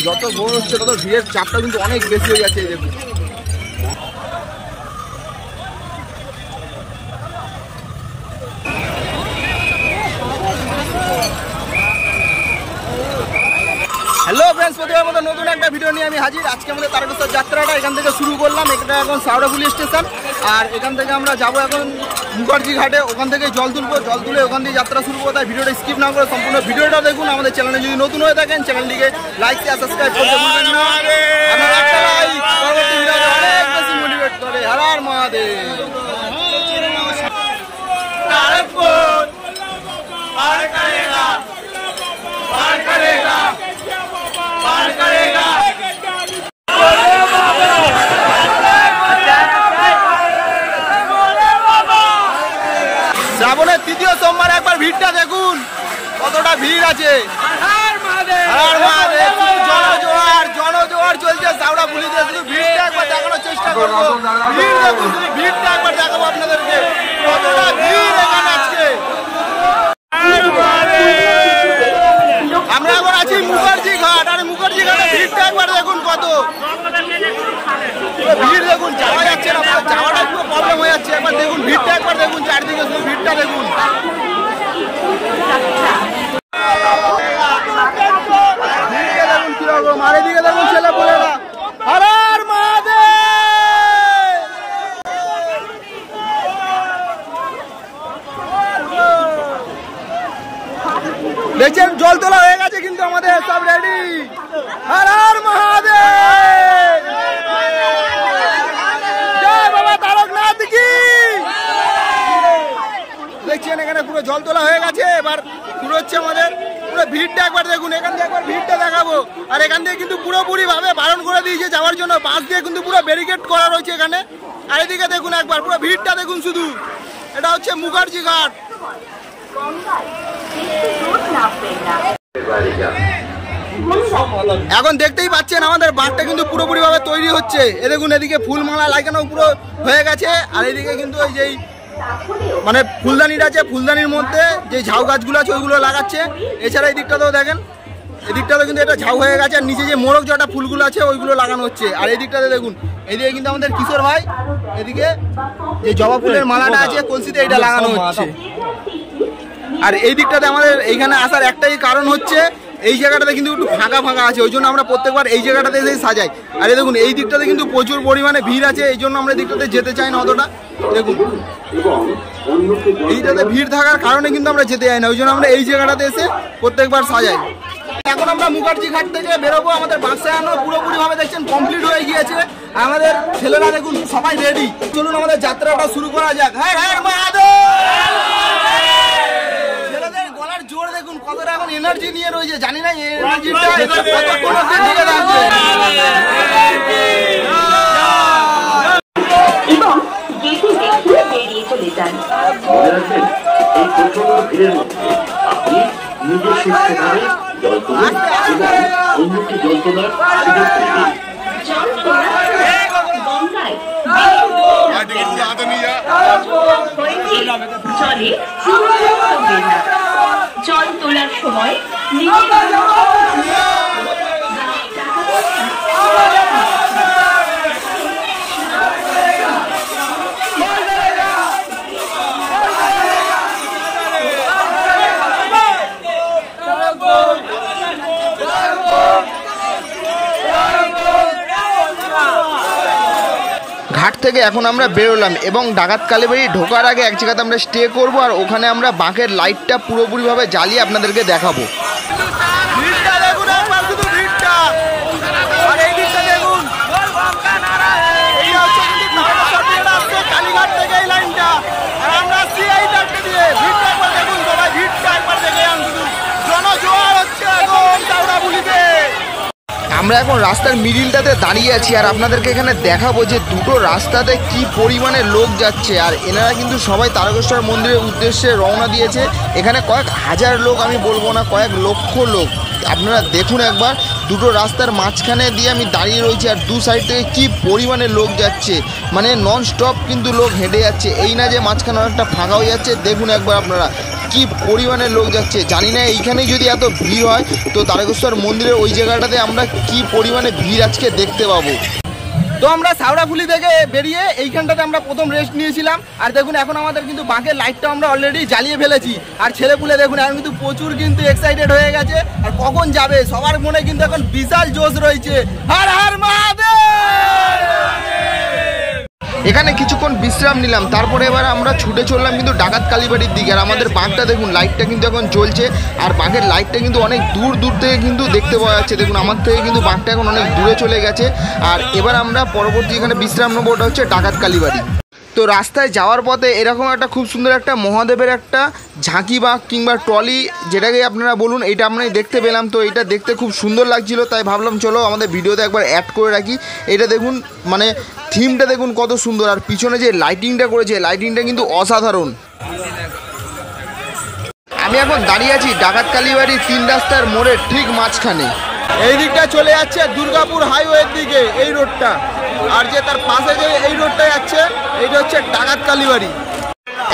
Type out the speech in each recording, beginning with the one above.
যত ভোর হচ্ছে তত ভিড়ের চাপটা কিন্তু অনেক বেশি হয়ে যাচ্ছে। দেখুন হ্যালো ফ্রেন্ডস, প্রতিবার মতো নতুন একটা ভিডিও নিয়ে আমি হাজির। আজকে আমাদের তারকেশ্বর যাত্রাটা এখান থেকে শুরু করলাম। এটা এখন সাউড়াফুলি স্টেশন, আর এখান থেকে আমরা যাবো এখন মুখার্জি ঘাটে। ওখান থেকে জল তুলবো, জল তুলে ওখান থেকে যাত্রা শুরু করবো। তাই ভিডিওটা স্কিপ না করে সম্পূর্ণ ভিডিওটা দেখুন। আমাদের চ্যানেলে যদি নতুন হয়ে থাকেন চ্যানেলটিকে লাইক শেয়ার সাবস্ক্রাইব করতে ভুলবেন না। আপনার একটা লাইক পরবর্তী ভিডিওতে অনেক বেশি মোটিভেট করে। হর হর মহাদেব। শ্রাবণের তৃতীয় সোমবার একবার ভিড়টা দেখুন, কতটা ভিড় আছে। জনজোয়ার চলছে সাউড়াফুলিতে। শুধু ভিড়টা একবার দেখানোর চেষ্টা করবো। ভিড় দেখুন, শুধু ভিড়টা একবার দেখাবো আপনাদেরকে, কতটা ভিড় এখানে আজকে। আমরা এখন আছি মুখার্জি ঘাট, আর মুখার্জি ঘাটে ভিড়টা একবার দেখুন কত ভিড়। দেখুন যাওয়া যাচ্ছে না, যাওয়াটা একটু প্রবলেম হয়ে যাচ্ছে। একবার দেখুন ভিড়টা একবার দেখুন, চারদিকে শুধু ভিড়টা দেখুন। ভিড়টা দেখুন কিরকম, আর এদিকে দেখুন ছেলে বলেরা। হর হর মহাদেব। দেখছেন জল তোলা হয়ে গেছে কিন্তু আমাদের সব রেডি। হর হর মহাদেব, জয় বাবা তারকনাথ কি। দেখছেন এখানে পুরো জল তোলা হয়ে গেছে। এবার পুরো হচ্ছে আমাদের পুরো ভিড়টা একবার দেখুন। এখান থেকে একবার ভিড়টা দেখাবো। আর এখান থেকে কিন্তু পুরোপুরি ভাবে বারণ করে দিয়েছে যাওয়ার জন্য। বাস দিয়ে কিন্তু পুরো ব্যারিকেড করা রয়েছে এখানে। আর এদিকে দেখুন একবার পুরো ভিড়টা দেখুন শুধু। এটা হচ্ছে মুখার্জি ঘাট। এখন দেখতেই পাচ্ছেন আমাদের বাঁধটা কিন্তু পুরোপুরি ভাবে তৈরি হচ্ছে। এ দেখুন এদিকে ফুলমালা লাগানো পুরো হয়ে গেছে। আর এদিকে কিন্তু ওই যেই মানে ফুলদানিটা আছে, ফুলদানির মধ্যে যে ঝাউ গাছগুলো আছে ওইগুলো লাগাচ্ছে। এছাড়া এই দিকটাতেও দেখেন, এদিকটাতেও কিন্তু এটা ঝাউ হয়ে গেছে। আর নিচে যে মোরগ জটা ফুলগুলো আছে ওইগুলো লাগানো হচ্ছে। আর এই দিকটাতে দেখুন, এদিকে কিন্তু আমাদের কিশোর ভাই এদিকে যে জবা ফুলের মালাটা আছে কলসিতে এটা লাগানো হচ্ছে। আর এই দিকটাতে আমাদের এইখানে আসার একটাই কারণ হচ্ছে এই জায়গাটাতে কিন্তু একটু ফাঁকা ফাঁকা আছে, ওই জন্য আমরা প্রত্যেকবার এই জায়গাটাতে এসে সাজাই। আর দেখুন এই দিকটাতে কিন্তু প্রচুর পরিমাণে ভিড় আছে, এই জন্য আমরা এই দিকটাতে যেতে চাই না অতটা। দেখুন এইটাতে ভিড় থাকার কারণে কিন্তু আমরা যেতে চাই না, ওই জন্য আমরা এই জায়গাটাতে এসে প্রত্যেকবার সাজাই। এখন আমরা মুখার্জি ঘাট থেকে বেরোবো। আমাদের বাস সাজানো পুরোপুরি ভাবে দেখছেন কমপ্লিট হয়ে গিয়েছে। আমাদের ছেলেরা দেখুন সবাই রেডি। চলুন আমাদের যাত্রাটা শুরু করা যাক। হ্যাঁ হ্যাঁ মহাদেব। জোর দেখুন কতটা এখন এনার্জি নিয়ে রয়েছে, জানি না এনার্জিটা কতক্ষণ অবধি টিকে থাকবে। এবং গেটে দেখে বেরিয়ে চলে যান। মনে রাখবেন এই প্রচন্ড ভিড়ের মধ্যে আপনি নিজে সুস্থভাবে জল তুলুন এবং অন্যকে জল তোলার সুযোগ করে দিন। জল তোলা গঙ্গায় জলে জল তোলার সময় ঘাট থেকে এখন আমরা বেরোলাম এবং ডাকাত কালীবাড়ি ঢোকার আগে এক জায়গাতে আমরা স্টে করব। আর ওখানে আমরা বাঁকের লাইটটা পুরোপুরিভাবে জ্বালিয়ে আপনাদেরকে দেখাবো। আমরা এখন রাস্তার মিডিলটাতে দাঁড়িয়ে আছি, আর আপনাদেরকে এখানে দেখাবো যে দুটো রাস্তাতে কি পরিমাণে লোক যাচ্ছে। আর এনারা কিন্তু সবাই তারকেশ্বর মন্দিরের উদ্দেশ্যে রওনা দিয়েছে। এখানে কয়েক হাজার লোক, আমি বলবো না কয়েক লক্ষ লোক। আপনারা দেখুন একবার, দুটো রাস্তার মাঝখানে দিয়ে আমি দাঁড়িয়ে রয়েছি, আর দু সাইড থেকে কি পরিমাণে লোক যাচ্ছে, মানে নন স্টপ কিন্তু লোক হেঁটে যাচ্ছে। এই না যে মাঝখানে অনেকটা ফাঁকা হয়ে যাচ্ছে। দেখুন একবার আপনারা কি পরিমাণে লোক যাচ্ছে। জানি না এইখানেই যদি এত ভিড় হয় তো তারকেশ্বর মন্দিরের ওই জায়গাটাতে আমরা কি পরিমাণে ভিড় আজকে দেখতে পাবো। তো আমরা সাউড়াফুলি থেকে বেরিয়ে এইখানটাতে আমরা প্রথম রেস্ট নিয়েছিলাম। আর দেখুন এখন আমাদের কিন্তু বাঁকের লাইটটা আমরা অলরেডি জ্বালিয়ে ফেলেছি। আর ছেলেপুলে দেখুন এখন কিন্তু প্রচুর কিন্তু এক্সাইটেড হয়ে গেছে। আর কখন যাবে সবার মনে কিন্তু এখন বিশাল জোশ রয়েছে। হর হর মহাদেব। এখানে কিছুক্ষণ বিশ্রাম নিলাম, তারপরে এবার আমরা ছুটে চললাম কিন্তু ডাকাত কালীবাড়ির দিকে। আর আমাদের বাঁকটা দেখুন লাইটটা কিন্তু এখন জ্বলছে। আর বাঁকের লাইটটা কিন্তু অনেক দূর দূর থেকে কিন্তু দেখতে পাওয়া যাচ্ছে। দেখুন আমার থেকে কিন্তু বাঁকটা এখন অনেক দূরে চলে গেছে। আর এবার আমরা পরবর্তী এখানে বিশ্রাম নেবো, ওটা হচ্ছে ডাকাত কালীবাড়ি। তো রাস্তায় যাওয়ার পথে এরকম একটা খুব সুন্দর একটা মহাদেবের একটা ঝাঁকি বা কিংবা ট্রলি, যেটাকে আপনারা বলুন, এটা আমরা দেখতে পেলাম। তো এটা দেখতে খুব সুন্দর লাগছিল, তাই ভাবলাম চলো আমাদের ভিডিওতে একবার অ্যাড করে রাখি। এটা দেখুন মানে থিমটা দেখুন কত সুন্দর। আর পিছনে যে লাইটিংটা করেছে, লাইটিংটা কিন্তু অসাধারণ। আমি এখন দাঁড়িয়ে আছি ডাকাত কালীবাড়ি 3 রাস্তার মোড়ের ঠিক মাঝখানে। এই দিকটা চলে যাচ্ছে দুর্গাপুর হাইওয়ের দিকে এই রোডটা, আর যে তার পাশে যে এই রোডটা যাচ্ছে এইটা হচ্ছে ডাকাত কালীবাড়ি।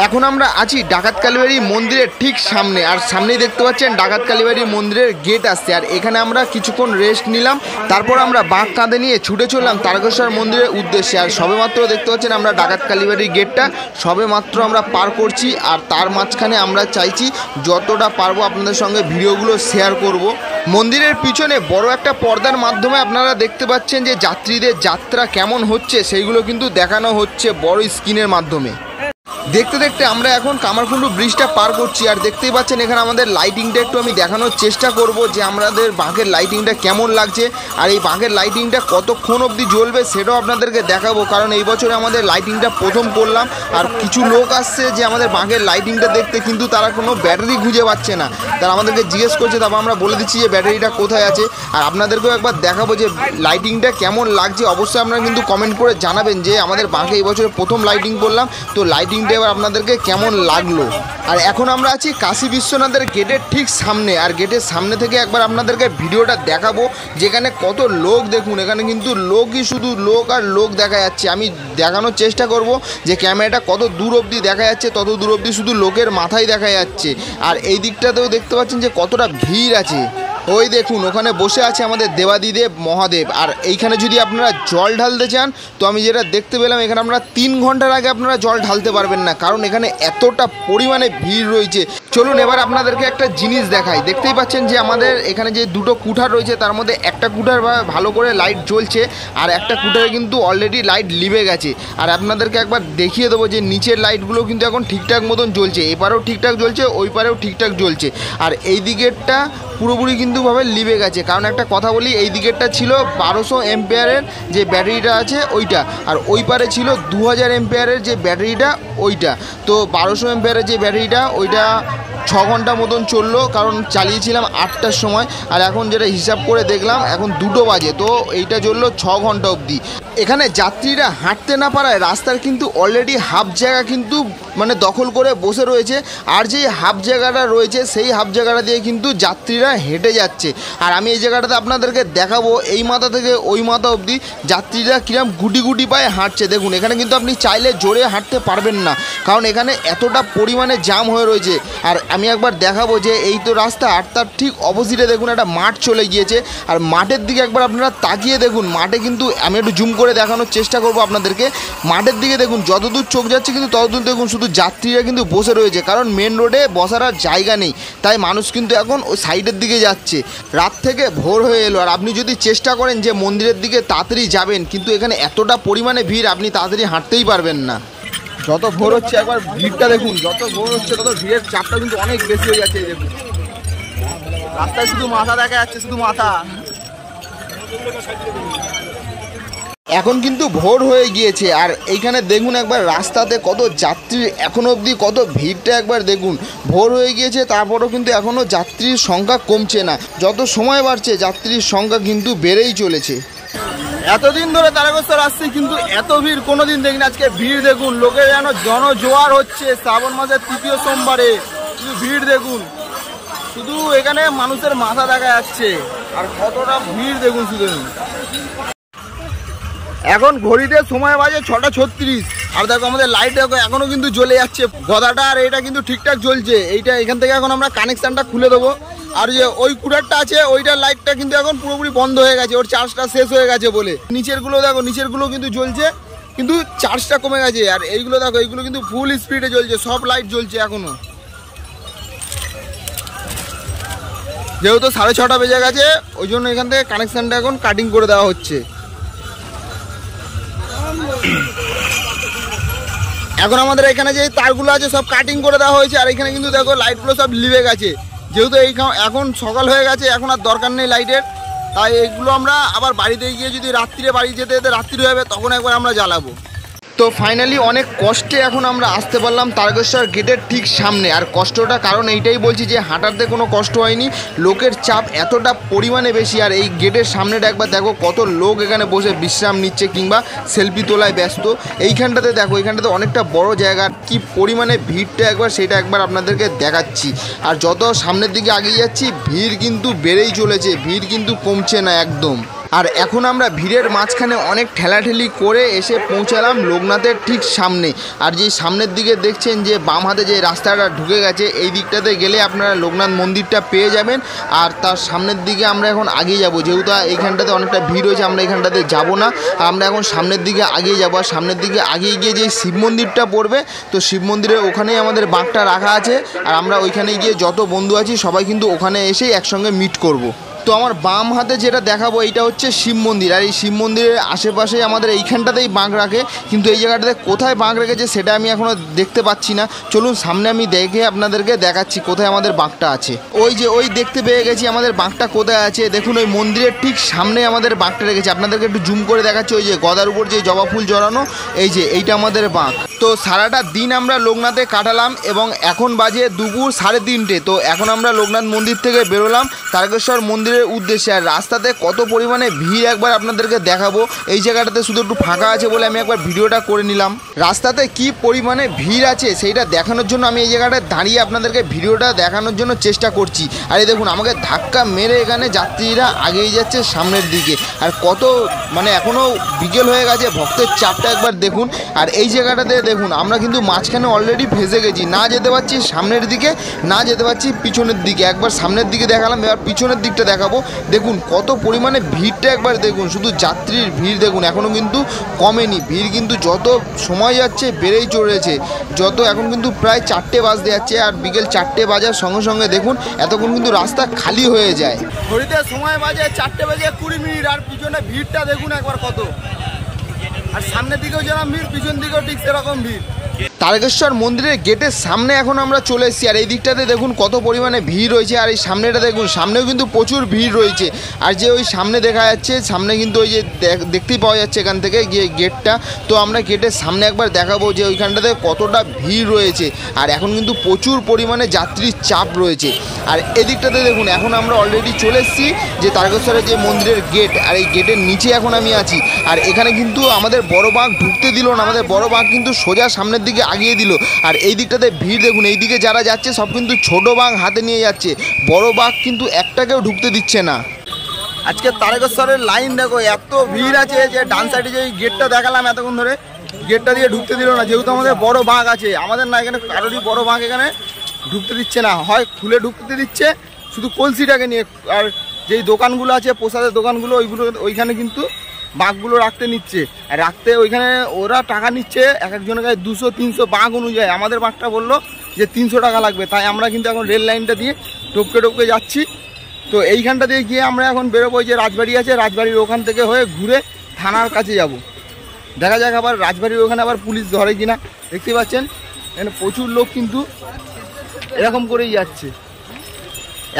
এখন আমরা আছি ডাকাত কালীবাড়ি মন্দিরের ঠিক সামনে। আর সামনেই দেখতে পাচ্ছেন ডাকাত কালীবাড়ি মন্দিরের গেট আসছে। আর এখানে আমরা কিছুক্ষণ রেস্ট নিলাম, তারপর আমরা বাঁক কাঁধে নিয়ে ছুটে চললাম তারকেশ্বর মন্দিরের উদ্দেশ্যে। আর সবেমাত্র দেখতে পাচ্ছেন আমরা ডাকাত কালীবাড়ির গেটটা সবেমাত্র আমরা পার করছি। আর তার মাঝখানে আমরা চাইছি যতটা পারবো আপনাদের সঙ্গে ভিডিওগুলো শেয়ার করব। মন্দিরের পিছনে বড় একটা পর্দার মাধ্যমে আপনারা দেখতে পাচ্ছেন যে যাত্রীদের যাত্রা কেমন হচ্ছে সেইগুলো কিন্তু দেখানো হচ্ছে বড় স্ক্রিনের মাধ্যমে। দেখতে দেখতে আমরা এখন কামারকুণ্ডু ব্রিজটা পার করছি। আর দেখতেই পাচ্ছেন এখানে আমাদের লাইটিংটা একটু আমি দেখানোর চেষ্টা করব যে আমাদের বাঁকের লাইটিংটা কেমন লাগছে। আর এই বাঁকের লাইটিংটা কতক্ষণ অবধি জ্বলবে সেটাও আপনাদেরকে দেখাবো, কারণ এই বছরে আমাদের লাইটিংটা প্রথম করলাম। আর কিছু লোক আসছে যে আমাদের বাঁকের লাইটিংটা দেখতে, কিন্তু তারা কোনো ব্যাটারি খুঁজে পাচ্ছে না। তারা আমাদেরকে জিজ্ঞেস করছে, তারপর আমরা বলে দিচ্ছি যে ব্যাটারিটা কোথায় আছে। আর আপনাদেরকেও একবার দেখাবো যে লাইটিংটা কেমন লাগছে। অবশ্যই আপনারা কিন্তু কমেন্ট করে জানাবেন যে আমাদের বাঁকে এই বছরে প্রথম লাইটিং করলাম, তো লাইটিংটা এবার আপনাদেরকে কেমন লাগলো। আর এখন আমরা আছি কাশী বিশ্বনাথের গেটের ঠিক সামনে। আর গেটের সামনে থেকে একবার আপনাদেরকে ভিডিওটা দেখাবো যেখানে কত লোক। দেখুন এখানে কিন্তু লোকই শুধু লোক আর লোক দেখা যাচ্ছে। আমি দেখানোর চেষ্টা করব যে ক্যামেরাটা কত দূর অবধি দেখা যাচ্ছে, তত দূর অবধি শুধু লোকের মাথায় দেখা যাচ্ছে। আর এই দিকটাতেও দেখতে পাচ্ছেন যে কতটা ভিড় আছে। ওই দেখুন ওখানে বসে আছে আমাদের দেবাদিদেব মহাদেব। আর এইখানে যদি আপনারা জল ঢালতে চান তো আমি যেটা দেখতে পেলাম এখানে আপনারা 3 ঘন্টার আগে আপনারা জল ঢালতে পারবেন না, কারণ এখানে এতটা পরিমাণে ভিড় রয়েছে। চলুন এবার আপনাদেরকে একটা জিনিস দেখাই। দেখতেই পাচ্ছেন যে আমাদের এখানে যে দুটো কুঠার রয়েছে তার মধ্যে একটা কুঠার ভালো করে লাইট জ্বলছে, আর একটা কুঠারে কিন্তু অলরেডি লাইট লিভে গেছে। আর আপনাদেরকে একবার দেখিয়ে দেবো যে নিচের লাইটগুলো কিন্তু এখন ঠিকঠাক মতন জ্বলছে, এপারেও ঠিকঠাক জ্বলছে, ওই পারেও ঠিকঠাক জ্বলছে। আর এই দিকেরটা পুরোপুরি কিন্তু ভাবে লিভে গেছে, কারণ একটা কথা বলি, এই দিকেরটা ছিল 1200 এম্পিয়ারের যে ব্যাটারিটা আছে ওইটা, আর ওই পারে ছিল 2000 এম্পিয়ারের যে ব্যাটারিটা ওইটা। তো 1200 এম্পিয়ারের যে ব্যাটারিটা ওইটা 6 ঘন্টা মতন চললো, কারণ চালিয়েছিলাম 8টার সময়। আর এখন যেটা হিসাব করে দেখলাম এখন 2টো বাজে, তো এইটা চললো 6 ঘন্টা অবধি। এখানে যাত্রীরা হাঁটতে না পারায় রাস্তার কিন্তু অলরেডি হাফ জায়গা কিন্তু মানে দখল করে বসে রয়েছে। আর যেই হাফ জায়গাটা রয়েছে সেই হাফ জায়গাটা দিয়ে কিন্তু যাত্রীরা হেঁটে যাচ্ছে। আর আমি এই জায়গাটাতে আপনাদেরকে দেখাবো এই মাথা থেকে ওই মাথা অবধি যাত্রীরা কিরম গুটি গুটি পায়ে হাঁটছে। দেখুন এখানে কিন্তু আপনি চাইলে জোরে হাঁটতে পারবেন না, কারণ এখানে এতটা পরিমাণে জাম হয়ে রয়েছে। আর আমি একবার দেখাবো যে এই তো রাস্তা, আর তার ঠিক অপোজিটে দেখুন একটা মাঠ চলে গিয়েছে। আর মাঠের দিকে একবার আপনারা তাকিয়ে দেখুন, মাঠে কিন্তু আমি একটু জুম করে দেখানোর চেষ্টা করব আপনাদেরকে। মাঠের দিকে দেখুন যতদূর চোখ যাচ্ছে কিন্তু ততদূর দেখুন শুধু যাত্রীরা কিন্তু বসে রয়েছে, কারণ মেন রোডে বসার আর জায়গা নেই, তাই মানুষ কিন্তু এখন ওই সাইডের দিকে যাচ্ছে। রাত থেকে ভোর হয়ে এলো, আর আপনি যদি চেষ্টা করেন যে মন্দিরের দিকে তাড়াতাড়ি যাবেন, কিন্তু এখানে এতটা পরিমাণে ভিড় আপনি তাড়াতাড়ি হাঁটতেই পারবেন না। যত ভোর হচ্ছে একবার ভিড়টা দেখুন, যত ভোর হচ্ছে তত ভিড়ের চাপটা কিন্তু অনেক বেশি হয়ে যাচ্ছে। দেখুন রাস্তায় শুধু মাথা দেখা যাচ্ছে, শুধু মাথা। এখন কিন্তু ভোর হয়ে গিয়েছে, আর এইখানে দেখুন একবার রাস্তাতে কত যাত্রী এখনো অবধি, কত ভিড়টা একবার দেখুন। ভোর হয়ে গিয়েছে তারপরেও কিন্তু এখনও যাত্রীর সংখ্যা কমছে না, যত সময় বাড়ছে যাত্রীর সংখ্যা কিন্তু বেড়েই চলেছে। এতদিন ধরে তারকেশ্বর আসছি কিন্তু এত ভিড় কোনোদিন দেখিনি। আজকে ভিড় দেখুন, লোকের যেন জনজোয়ার হচ্ছে শ্রাবণ মাসের 3য় সোমবারে। শুধু ভিড় দেখুন, শুধু এখানে মানুষের মাথা দেখা যাচ্ছে, আর কতটা ভিড় দেখুন শুধু। এখন ঘড়িতে সময় বাজে 6টা 36। আর দেখো আমাদের লাইট দেখো এখনো কিন্তু জ্বলে যাচ্ছে গদাটা, আর এটা কিন্তু ঠিকঠাক জ্বলছে। এইটা এখান থেকে এখন আমরা কানেকশনটা খুলে দেবো। আর যে ওই কুলারটা আছে ওইটার লাইটটা কিন্তু এখন পুরোপুরি বন্ধ হয়ে গেছে, ওর চার্জটা শেষ হয়ে গেছে বলে। নিচের গুলো দেখো, নিচের গুলো কিন্তু জ্বলছে কিন্তু চার্জটা কমে গেছে। আর এইগুলো দেখো, এইগুলো কিন্তু ফুল স্পিডে জ্বলছে, সব লাইট জ্বলছে এখনো। যেহেতু 6:30 বেজে গেছে ওই জন্য এখান থেকে কানেকশনটা এখন কাটিং করে দেওয়া হচ্ছে। এখন আমাদের এখানে যে তারগুলো আছে সব কাটিং করে দেওয়া হয়েছে। আর এখানে কিন্তু দেখো লাইটগুলো সব লিভে গেছে, যেহেতু এখন সকাল হয়ে গেছে, এখন আর দরকার নেই লাইটের। তাই এইগুলো আমরা আবার বাড়িতে গিয়ে যদি রাত্রিরে বাড়ি যেতে যেতে রাত্রি হয়ে যাবে তখন একবার আমরা জ্বালাবো। তো ফাইনালি অনেক কষ্টে এখন আমরা আসতে পারলাম তারকেশ্বর গেটের ঠিক সামনে। আর কষ্টটা কারণ এইটাই বলছি যে হাঁটাতে কোনো কষ্ট হয়নি, লোকের চাপ এতটা পরিমাণে বেশি। আর এই গেটের সামনেটা একবার দেখো কত লোক এখানে বসে বিশ্রাম নিচ্ছে কিংবা সেলফি তোলায় ব্যস্ত। এইখানটাতে দেখো, এইখানটাতে অনেকটা বড় জায়গা, কি পরিমাণে ভিড়টা একবার সেটা একবার আপনাদেরকে দেখাচ্ছি। আর যত সামনের দিকে এগিয়ে যাচ্ছি ভিড় কিন্তু বেড়েই চলেছে, ভিড় কিন্তু কমছে না একদম। আর এখন আমরা ভিড়ের মাঝখানে অনেক ঠেলাঠেলি করে এসে পৌঁছালাম লোকনাথের ঠিক সামনে। আর যে সামনের দিকে দেখছেন যে বাম হাতে যে রাস্তাটা ঢুকে গেছে, এই দিকটাতে গেলে আপনারা লোকনাথ মন্দিরটা পেয়ে যাবেন। আর তার সামনের দিকে আমরা এখন আগিয়ে যাব, যেহেতু এইখানটাতে অনেকটা ভিড় হয়েছে আমরা এখানটাতে যাব না, আমরা এখন সামনের দিকে আগিয়ে যাব। আর সামনের দিকে আগিয়ে গিয়ে যে শিব মন্দিরটা পড়বে, তো শিব মন্দিরের ওখানেই আমাদের বাঁকটা রাখা আছে। আর আমরা ওইখানে গিয়ে যত বন্ধু আছি সবাই কিন্তু ওখানে এসেই একসঙ্গে মিট করব। তো আমার বাম হাতে যেটা দেখাবো এইটা হচ্ছে শিব মন্দির। আর এই শিব মন্দিরের আশেপাশেই আমাদের এইখানটাতেই বাঁক রাখে, কিন্তু এই জায়গাটাতে কোথায় বাঁক রেখেছে সেটা আমি এখনও দেখতে পাচ্ছি না। চলুন সামনে আমি দেখে আপনাদেরকে দেখাচ্ছি কোথায় আমাদের বাঁকটা আছে। ওই যে ওই দেখতে পেয়ে গেছি আমাদের বাঁকটা কোথায় আছে। দেখুন ওই মন্দিরের ঠিক সামনে আমাদের বাঁকটা রেখেছে। আপনাদেরকে একটু জুম করে দেখাচ্ছি, ওই যে গদার উপর যে জবা ফুল জড়ানো, এই যে এইটা আমাদের বাঁক। তো সারাটা দিন আমরা লোকনাথে কাটালাম এবং এখন বাজে দুপুর 3:30। তো এখন আমরা লোকনাথ মন্দির থেকে বেরোলাম তারকেশ্বর মন্দিরের উদ্দেশ্যে। আর রাস্তাতে কত পরিমাণে ভিড় একবার আপনাদেরকে দেখাবো। এই জায়গাটাতে শুধু একটু ফাঁকা আছে বলে আমি একবার ভিডিওটা করে নিলাম। রাস্তাতে কি পরিমাণে ভিড় আছে সেইটা দেখানোর জন্য আমি এই জায়গাটায় দাঁড়িয়ে আপনাদেরকে ভিডিওটা দেখানোর জন্য চেষ্টা করছি। আর এই দেখুন আমাকে ধাক্কা মেরে এখানে যাত্রীরা আগিয়ে যাচ্ছে সামনের দিকে। আর কত মানে এখনও বিকেল হয়ে গেছে, ভক্তের চাপটা একবার দেখুন। আর এই জায়গাটাতে দেখুন আমরা কিন্তু মাঝখানে অলরেডি ফেসে গেছি, না যেতে পারছি সামনের দিকে, না যেতে পারছি পিছনের দিকে। একবার সামনের দিকে দেখালাম, এবার পিছনের দিকটা দেখাবো। দেখুন কত পরিমাণে ভিড়টা একবার দেখুন, শুধু যাত্রীর ভিড় দেখুন, এখনও কিন্তু কমেনি। ভিড় কিন্তু যত সময় যাচ্ছে বেড়েই চলেছে। এখন কিন্তু প্রায় 4টে বাজতে যাচ্ছে, আর বিকেল 4টে বাজার সঙ্গে সঙ্গে দেখুন এতক্ষণ কিন্তু রাস্তা খালি হয়ে যায়। ঘড়িতে সময় বাজে 4:20 আর পিছনে ভিড়টা দেখুন একবার কত। আর সামনের দিকেও যেরকম ভিড়, পিছন দিকেও ঠিক সেরকম ভিড়। তারকেশ্বর মন্দিরের গেটের সামনে এখন আমরা চলে এসেছি। আর এই দিকটাতে দেখুন কত পরিমাণে ভিড় রয়েছে। আর এই সামনেটা দেখুন, সামনেও কিন্তু প্রচুর ভিড় রয়েছে। আর যে ওই সামনে দেখা যাচ্ছে, সামনে কিন্তু ওই যে দেখতেই পাওয়া যাচ্ছে এখান থেকে গেটটা। তো আমরা গেটের সামনে একবার দেখাবো যে ওইখানটাতে কতটা ভিড় রয়েছে। আর এখন কিন্তু প্রচুর পরিমাণে যাত্রীর চাপ রয়েছে। আর এদিকটাতে দেখুন এখন আমরা অলরেডি চলে এসেছি যে তারকেশ্বরের যে মন্দিরের গেট, আর এই গেটের নিচে এখন আমি আছি। আর এখানে কিন্তু আমাদের বড় বাঁক ঢুকতে দিল না, আমাদের বড় বাঁক কিন্তু সোজা সামনের দিকে আগিয়ে দিল। আর এই দিকটাতে ভিড় দেখুন, এই দিকে যারা যাচ্ছে সব কিন্তু ছোট বাঁক হাতে নিয়ে যাচ্ছে, বড় বাঁক কিন্তু একটাকেও ঢুকতে দিচ্ছে না। আজকে তারকেশ্বরের লাইন দেখো, এত ভিড় আছে যে ডান সাইডে যে গেটটা দেখালাম এতক্ষণ ধরে, গেটটা দিয়ে ঢুকতে দিল না। যেহেতু আমাদের বড় বাঁক আছে, আমাদের না এখানে কারোরই বড় বাঁক এখানে ঢুকতে দিচ্ছে না, হয় খুলে ঢুকতে দিচ্ছে শুধু কলসিটাকে নিয়ে। আর যেই দোকানগুলো আছে প্রসাদের দোকানগুলো, ওইখানে কিন্তু বাঁকগুলো রাখতে নিচ্ছে। আর রাখতে ওইখানে ওরা টাকা নিচ্ছে এক একজনের কাছে 200-300 বাঁক অনুযায়ী। আমাদের বাঁকটা বললো যে 300 টাকা লাগবে, তাই আমরা কিন্তু এখন রেল লাইনটা দিয়ে টপকে যাচ্ছি। তো এইখানটা দিয়ে গিয়ে আমরা এখন বেরোবো, যে রাজবাড়ি আছে, রাজবাড়ির ওখান থেকে হয়ে ঘুরে থানার কাছে যাব। দেখা যাক আবার রাজবাড়ির ওখানে আবার পুলিশ ধরে কিনা। দেখতে পাচ্ছেন এখানে প্রচুর লোক কিন্তু এরকম করেই যাচ্ছে।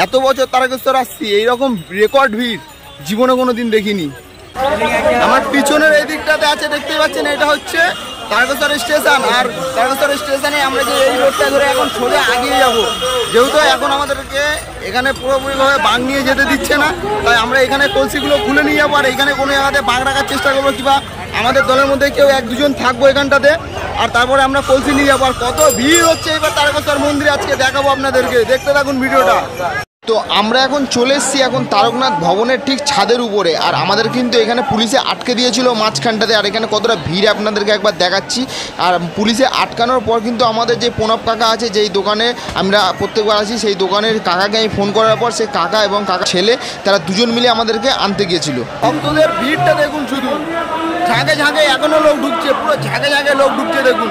এত বছর তারকেশ্বর আসছি, এইরকম রেকর্ড ভিড় জীবনে কোনো দিন দেখিনি। আমার পিছনের এই দিকটাতে আছে দেখতে পাচ্ছেন, এটা হচ্ছে তারকেশ্বর স্টেশন। আর তারকেশ্বর স্টেশনে আমরা যে এই রোডটা ধরে এখন সোজা আগিয়ে যাব। যেহেতু এখন আমাদেরকে এখানে পুরোপুরিভাবে বাঁক নিয়ে যেতে দিচ্ছে না, তাই আমরা এখানে কলসিগুলো খুলে নিয়ে যাবো। আর এখানে কোনো জায়গাতে বাঁক রাখার চেষ্টা করবো, কিংবা আমাদের দলের মধ্যে কেউ 1-2 জন থাকবো এখানটাতে। আর তারপরে আমরা কলসি নিয়ে যাবো। আর কত ভিড় হচ্ছে এবার তারকেশ্বর মন্দিরে আজকে দেখাবো আপনাদেরকে, দেখতে থাকুন ভিডিওটা। তো আমরা এখন চলে এসেছি এখন তারকনাথ ভবনের ঠিক ছাদের উপরে, আর আমাদের কিন্তু এখানে পুলিশে আটকে দিয়েছিল মাঝখানটাতে, আর এখানে কতটা ভিড় আপনাদেরকে একবার দেখাচ্ছি। আর পুলিশে আটকানোর পর কিন্তু আমাদের যে প্রণব কাকা আছে, যেই দোকানে আমরা প্রত্যেকবার আসি, সেই দোকানের কাকাকে আমি ফোন করার পর সে কাকা এবং কাকা ছেলে তারা দুজন মিলে আমাদেরকে আনতে গিয়েছিল। ভক্তদের ভিড়টা দেখুন, শুধু ঝাঁকে ঝাঁকে এখনো লোক ঢুকছে, পুরো ঝাঁকে ঝাঁকে লোক ঢুকছে দেখুন।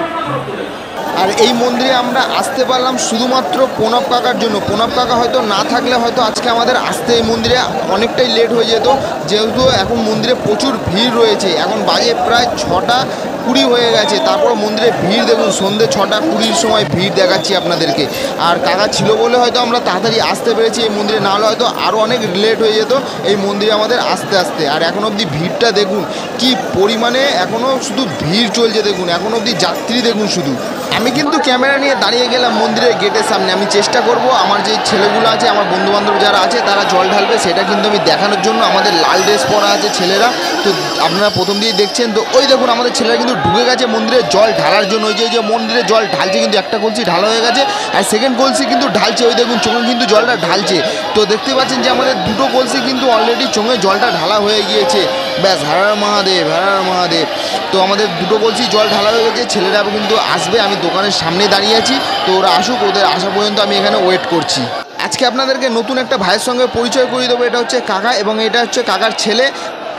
আর এই মন্দিরে আমরা আসতে পারলাম শুধুমাত্র প্রণব কাকার জন্য। প্রণব কাকা হয়তো না থাকলে হয়তো আজকে আমাদের আসতে এই মন্দিরে অনেকটাই লেট হয়ে যেত, যেহেতু এখন মন্দিরে প্রচুর ভিড় রয়েছে। এখন বাজে প্রায় 6:20 হয়ে গেছে, তারপর মন্দিরে ভিড় দেখুন, সন্ধ্যে 6:20 সময় ভিড় দেখাচ্ছি আপনাদেরকে। আর কাকা ছিল বলে হয়তো আমরা তাড়াতাড়ি আসতে পেরেছি এই মন্দিরে, না হলে হয়তো আরও অনেক লেট হয়ে যেত এই মন্দিরে আমাদের আসতে আসতে। আর এখন অবধি ভিড়টা দেখুন কি পরিমাণে, এখনও শুধু ভিড় চলছে দেখুন, এখন অবধি যাত্রী দেখুন শুধু। আমি কিন্তু ক্যামেরা নিয়ে দাঁড়িয়ে গেলাম মন্দিরের গেটের সামনে। আমি চেষ্টা করব আমার যে ছেলেগুলো আছে, আমার বন্ধুবান্ধব যারা আছে তারা জল ঢালবে সেটা কিন্তু আমি দেখানোর জন্য। আমাদের লাল ড্রেস পরা আছে ছেলেরা, তো আপনারা প্রথম দিয়ে দেখছেন। তো ওই দেখুন আমাদের ছেলেরা কিন্তু ঢুকে গেছে মন্দিরে জল ঢালার জন্য। ওই যে মন্দিরে জল ঢালছে, কিন্তু একটা কলসি ঢালা হয়ে গেছে আর সেকেন্ড কলসি কিন্তু ঢালছে। ওই দেখুন চোঙে কিন্তু জলটা ঢালছে। তো দেখতে পাচ্ছেন যে আমাদের দুটো কলসি কিন্তু অলরেডি চোঙে জলটা ঢালা হয়ে গিয়েছে। ব্যাস, হর হর মহাদেব, হর হর মহাদেব। তো আমাদের দুটো কলসি জল ঢালা হয়ে গেছে, ছেলেরা কিন্তু আসবে। আমি দোকানের সামনে দাঁড়িয়ে আছি, তো ওরা আসুক, ওদের আসা পর্যন্ত আমি এখানে ওয়েট করছি। আজকে আপনাদেরকে নতুন একটা ভাইয়ের সঙ্গে পরিচয় করিয়ে দেবো। এটা হচ্ছে কাকা এবং এটা হচ্ছে কাকার ছেলে।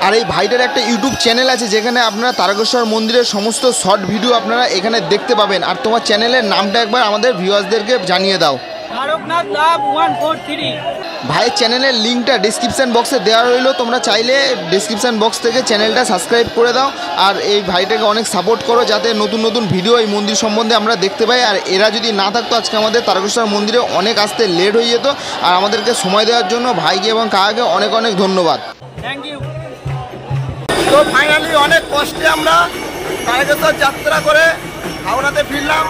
আর এই ভাইটার একটা ইউটিউব চ্যানেল আছে, যেখানে আপনারা তারকেশ্বর মন্দিরের সমস্ত শর্ট ভিডিও আপনারা এখানে দেখতে পাবেন। আর তোমার চ্যানেলের নামটা একবার আমাদের ভিউয়ার্সদেরকে জানিয়ে দাও। তারকনাথ লাভ 143। ভাইয়ের চ্যানেলের লিঙ্কটা ডিসক্রিপশান বক্সে দেওয়া রইলো, তোমরা চাইলে ডিসক্রিপশান বক্স থেকে চ্যানেলটা সাবস্ক্রাইব করে দাও। আর এই ভাইটাকে অনেক সাপোর্ট করো, যাতে নতুন নতুন ভিডিও এই মন্দির সম্বন্ধে আমরা দেখতে পাই। আর এরা যদি না থাকতো আজকে আমাদের তারকেশ্বর মন্দিরে অনেক আসতে লেট হয়ে যেত। আর আমাদেরকে সময় দেওয়ার জন্য ভাইকে এবং কাকাকে অনেক অনেক ধন্যবাদ। Thank you. তো ফাইনালি অনেক কষ্টে আমরা তারকেশ্বর যাত্রা করে হাওড়াতে ফিরলাম।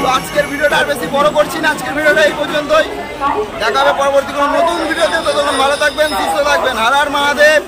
তো আজকের ভিডিওটা আর বেশি বড় করছি না, আজকের ভিডিওটা এই পর্যন্তই। দেখা হবে পরবর্তী কোনো নতুন ভিডিওতে। ততক্ষণ ভালো থাকবেন, সুস্থ থাকবেন। হর হর মহাদেব।